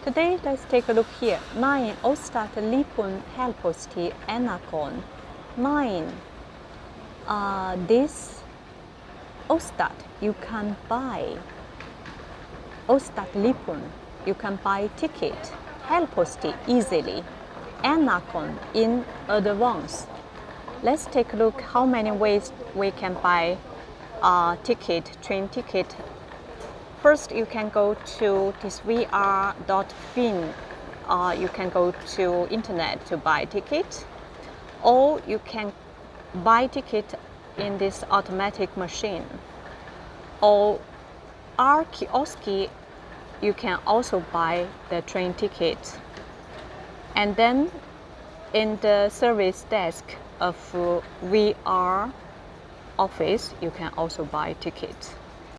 Today, let's take a look here. 9. Ostat lipun helposti ennakon. 9. This Ostat you can buy. Ostat lipun, you can buy ticket. Helposti, easily. Ennakon, in advance. Let's take a look how many ways we can buy ticket, train ticket. First, you can go to this vr.fin. You can go to internet to buy ticket, or you can buy ticket in this automatic machine. Or our kiosk, you can also buy the train ticket. And then in the service desk of VR office, you can also buy ticket.